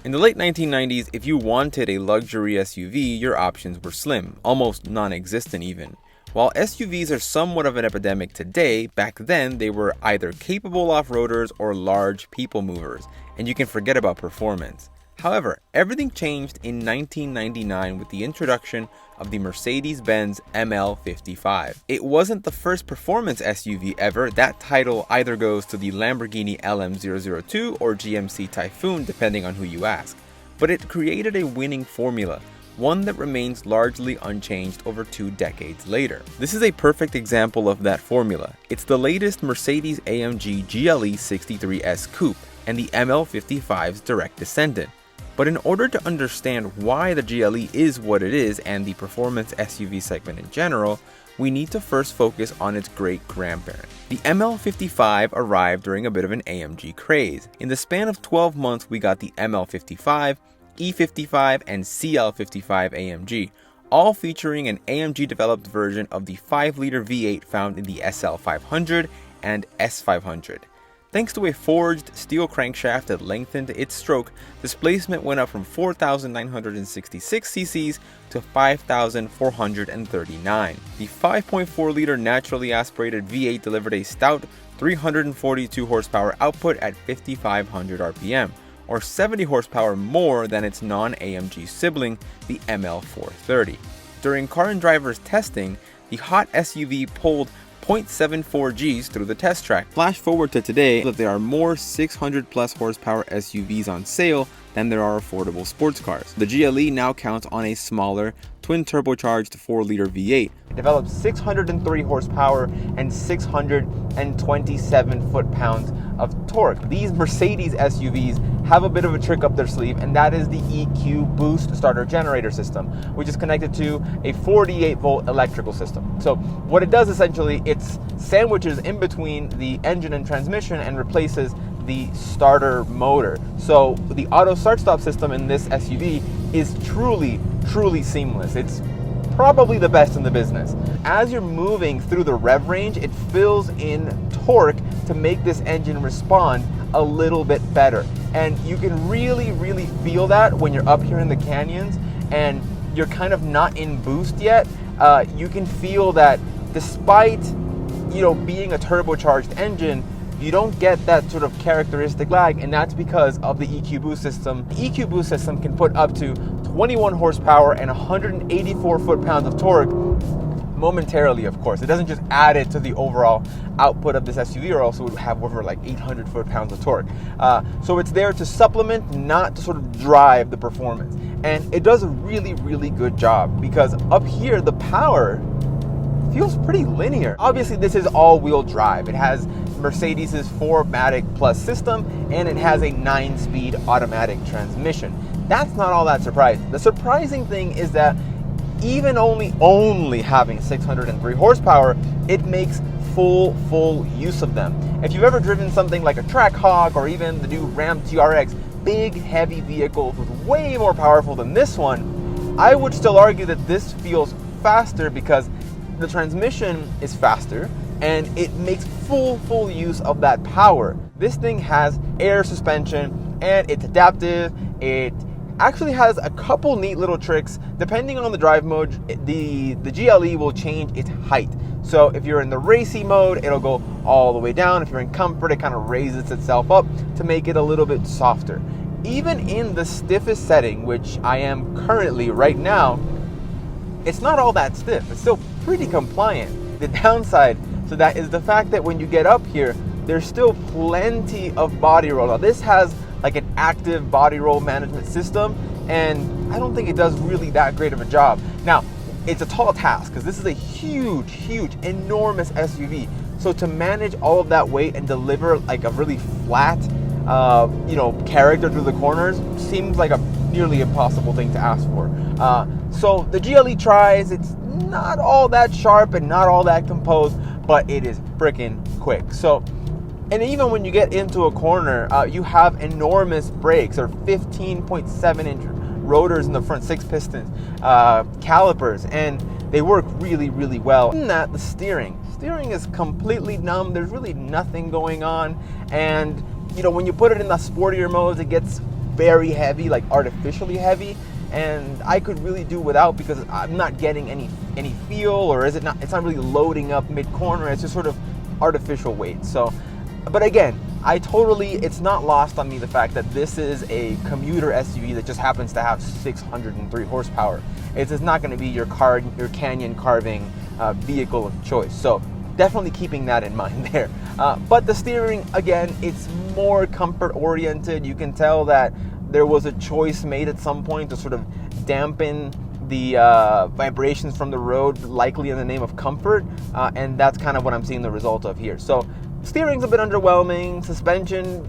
In the late 1990s, if you wanted a luxury SUV, your options were slim, almost non-existent even. While SUVs are somewhat of an epidemic today, back then they were either capable off-roaders or large people movers, and you can forget about performance. However, everything changed in 1999 with the introduction of the Mercedes-Benz ML55. It wasn't the first performance SUV ever. That title either goes to the Lamborghini LM002 or GMC Typhoon, depending on who you ask. But it created a winning formula, one that remains largely unchanged over 2 decades later. This is a perfect example of that formula. It's the latest Mercedes AMG GLE 63 S Coupe and the ML55's direct descendant. But in order to understand why the GLE is what it is and the performance SUV segment in general, we need to first focus on its great-grandparent. The ML55 arrived during a bit of an AMG craze. In the span of 12 months, we got the ML55, E55, and CL55 AMG, all featuring an AMG-developed version of the 5-liter V8 found in the SL500 and S500. Thanks to a forged steel crankshaft that lengthened its stroke, displacement went up from 4,966 cc's to 5,439. The 5.4-liter naturally aspirated V8 delivered a stout 342 horsepower output at 5,500 RPM, or 70 horsepower more than its non-AMG sibling, the ML430. During Car and Driver's testing, the hot SUV pulled 0.74 Gs through the test track. Flash forward to today, that there are more 600 plus horsepower SUVs on sale than there are affordable sports cars. The GLE now counts on a smaller, twin turbocharged 4-liter V8. It develops 603 horsepower and 627 foot-pounds of torque. These Mercedes SUVs have a bit of a trick up their sleeve, and that is the EQ boost starter generator system, which is connected to a 48-volt electrical system. So what it does essentially, it sandwiches in between the engine and transmission and replaces the starter motor. So the auto start-stop system in this SUV is truly seamless. It's probably the best in the business. As you're moving through the rev range, it fills in torque to make this engine respond a little bit better. And you can really feel that when you're up here in the canyons and you're kind of not in boost yet. You can feel that despite, being a turbocharged engine, you don't get that sort of characteristic lag, and that's because of the EQ boost system. The EQ boost system can put up to 21 horsepower and 184 foot-pounds of torque momentarily, of course. It doesn't just add it to the overall output of this SUV, or else it would have over like 800 foot-pounds of torque. So it's there to supplement, not to sort of drive the performance. And it does a really good job, because up here, the power feels pretty linear. Obviously, this is all-wheel drive. It has Mercedes' 4MATIC Plus system, and it has a 9-speed automatic transmission. That's not all that surprising. The surprising thing is that even only having 603 horsepower, it makes full use of them. If you've ever driven something like a Trackhawk or even the new Ram TRX, big, heavy vehicles with way more powerful than this one, I would still argue that this feels faster because the transmission is faster and it makes full use of that power. This thing has air suspension and it's adaptive. It actually has a couple neat little tricks. Depending on the drive mode, the GLE will change its height. So if you're in the racy mode, it'll go all the way down. If you're in comfort, it kind of raises itself up to make it a little bit softer. Even in the stiffest setting, which I am currently right now, it's not all that stiff. It's still pretty compliant. The downside to that is the fact that when you get up here, there's still plenty of body roll. Now this has like an active body roll management system, and I don't think it does really that great of a job. Now, it's a tall task because this is a huge, enormous SUV. So to manage all of that weight and deliver like a really flat, character through the corners seems like a nearly impossible thing to ask for. So the GLE tries. It's not all that sharp and not all that composed, but it is freaking quick. So, and even when you get into a corner, you have enormous brakes, or 15.7-inch rotors in the front, 6 pistons, calipers, and they work really well. In that, the steering is completely numb. There's really nothing going on, and when you put it in the sportier modes, it gets very heavy, like artificially heavy, and I could really do without, because I'm not getting any feel, or it's not really loading up mid-corner. It's just sort of artificial weight. So, but again, it's not lost on me the fact that this is a commuter SUV that just happens to have 603 horsepower. It's not going to be your canyon carving vehicle of choice. So definitely keeping that in mind there. But the steering, again, it's more comfort oriented. You can tell that there was a choice made at some point to sort of dampen the vibrations from the road, likely in the name of comfort, and that's kind of what I'm seeing the result of here. So steering's a bit underwhelming. Suspension,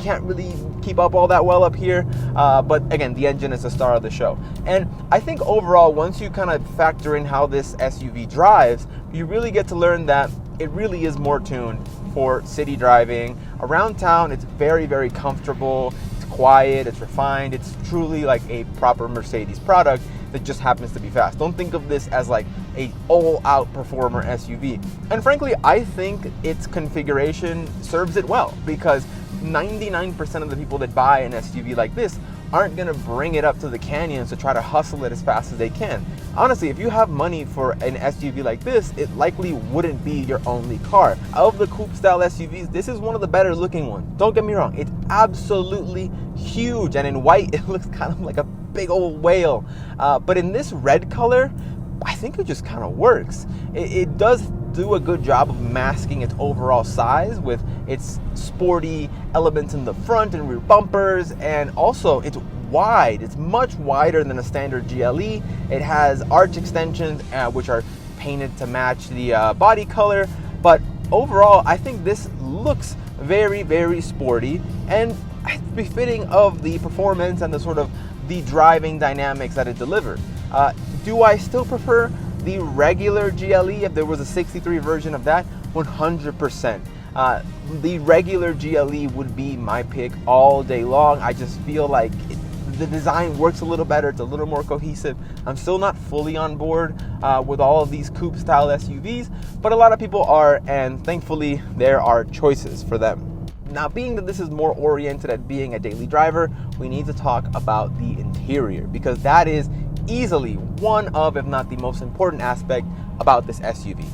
can't really keep up all that well up here, but again, the engine is the star of the show. And I think overall, once you kind of factor in how this SUV drives, you really get to learn that it really is more tuned for city driving. Around town, it's very, very comfortable. It's quiet, it's refined. It's truly like a proper Mercedes product that just happens to be fast. Don't think of this as like a all-out performer SUV. And frankly, I think its configuration serves it well, because 99% of the people that buy an SUV like this aren't going to bring it up to the canyons to try to hustle it as fast as they can. Honestly, if you have money for an SUV like this, it likely wouldn't be your only car. Of the coupe style SUVs, this is one of the better looking ones. Don't get me wrong, it's absolutely huge, and in white it looks kind of like a big old whale. But in this red color, I think it just kind of works. It does do a good job of masking its overall size with its sporty elements in the front and rear bumpers, and also it's wide. It's much wider than a standard GLE. It has arch extensions which are painted to match the body color, but overall I think this looks very, very sporty and befitting of the performance and the sort of the driving dynamics that it delivers. Do I still prefer the regular GLE if there was a 63 version of that? 100%. The regular GLE would be my pick all day long. I just feel like the design works a little better. It's a little more cohesive. I'm still not fully on board with all of these coupe style SUVs, but a lot of people are, and thankfully there are choices for them. Now, being that this is more oriented at being a daily driver, we need to talk about the interior, because that is easily one of, if not the most important aspect about this SUV.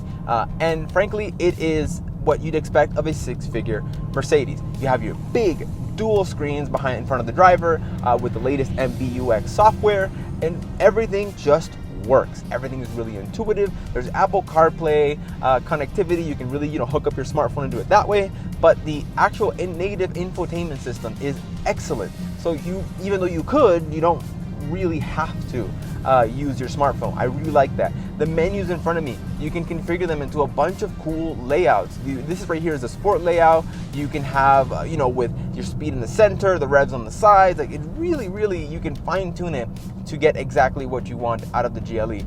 And frankly, it is what you'd expect of a six-figure Mercedes. You have your big dual screens in front of the driver with the latest MBUX software, and everything just works. Everything is really intuitive. There's Apple CarPlay connectivity. You can really hook up your smartphone and do it that way. But the actual native infotainment system is excellent. So even though you don't really have to use your smartphone. I really like that. The menus in front of me, you can configure them into a bunch of cool layouts. This is right here is a sport layout. You can have, with your speed in the center, the revs on the sides. Like, it really, you can fine tune it to get exactly what you want out of the GLE.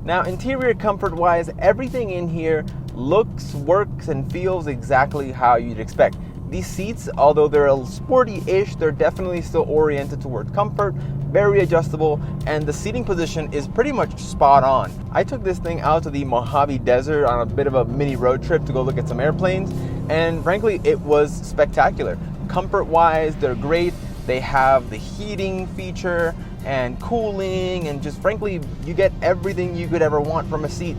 Now, interior comfort wise, everything in here looks, works, and feels exactly how you'd expect. These seats, although they're a sporty-ish, they're definitely still oriented towards comfort, very adjustable, and the seating position is pretty much spot on. I took this thing out to the Mojave Desert on a bit of a mini road trip to go look at some airplanes, and frankly, it was spectacular. Comfort-wise, they're great. They have the heating feature and cooling, and just frankly, you get everything you could ever want from a seat.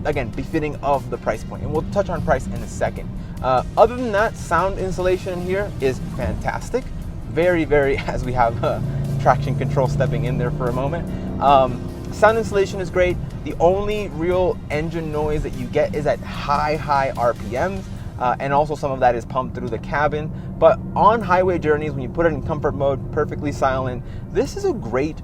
Again, befitting of the price point, and we'll touch on price in a second. Other than that, sound insulation here is fantastic. Very, as we have traction control stepping in there for a moment. Sound insulation is great. The only real engine noise that you get is at high RPMs, and also some of that is pumped through the cabin. But on highway journeys, when you put it in comfort mode, perfectly silent, this is a great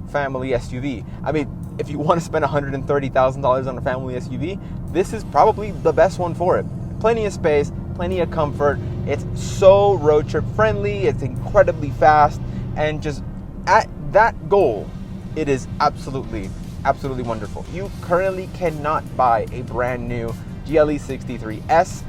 family SUV. I mean, if you want to spend $130,000 on a family SUV, this is probably the best one for it. Plenty of space, plenty of comfort. It's so road trip friendly. It's incredibly fast, and just at that goal, it is absolutely wonderful. You currently cannot buy a brand new GLE 63S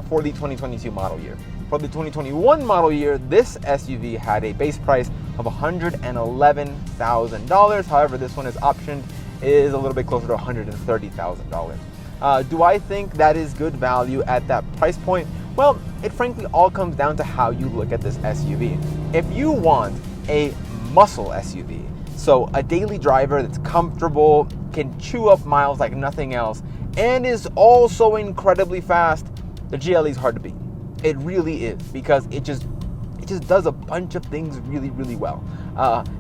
for the 2022 model year. For the 2021 model year, this SUV had a base price of $111,000. However, this one is optioned, is a little bit closer to $130,000. Do I think that is good value at that price point? Well, it frankly all comes down to how you look at this SUV. If you want a muscle SUV, so a daily driver that's comfortable, can chew up miles like nothing else, and is also incredibly fast, the GLE is hard to beat. It really is, because it just does a bunch of things really, really well.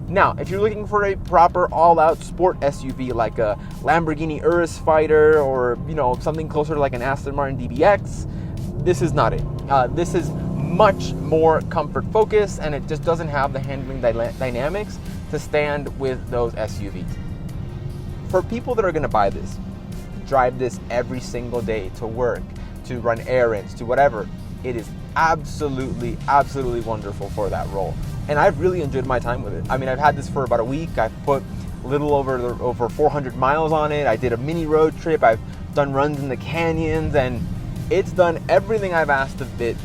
Now, if you're looking for a proper all-out sport SUV like a Lamborghini Urus Fighter, or something closer to like an Aston Martin DBX, this is not it. This is much more comfort focused, and it just doesn't have the handling dynamics to stand with those SUVs. For people that are going to buy this, drive this every single day to work, to run errands, to whatever, it is absolutely wonderful for that role. And I've really enjoyed my time with it. I mean, I've had this for about a week. I've put a little over 400 miles on it. I did a mini road trip. I've done runs in the canyons, and it's done everything I've asked of it,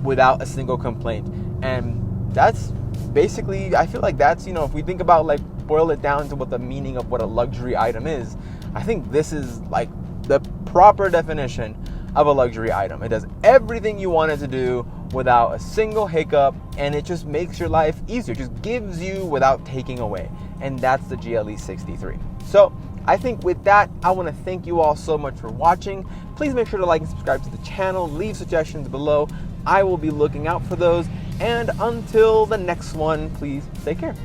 without a single complaint. And that's basically, I feel like that's, if we think about, like, boil it down to what the meaning of what a luxury item is, I think this is like the proper definition of a luxury item. It does everything you want it to do without a single hiccup, and it just makes your life easier. It just gives you without taking away. And that's the GLE 63. So I think with that, I want to thank you all so much for watching. Please make sure to like and subscribe to the channel. Leave suggestions below. I will be looking out for those. And until the next one, please take care.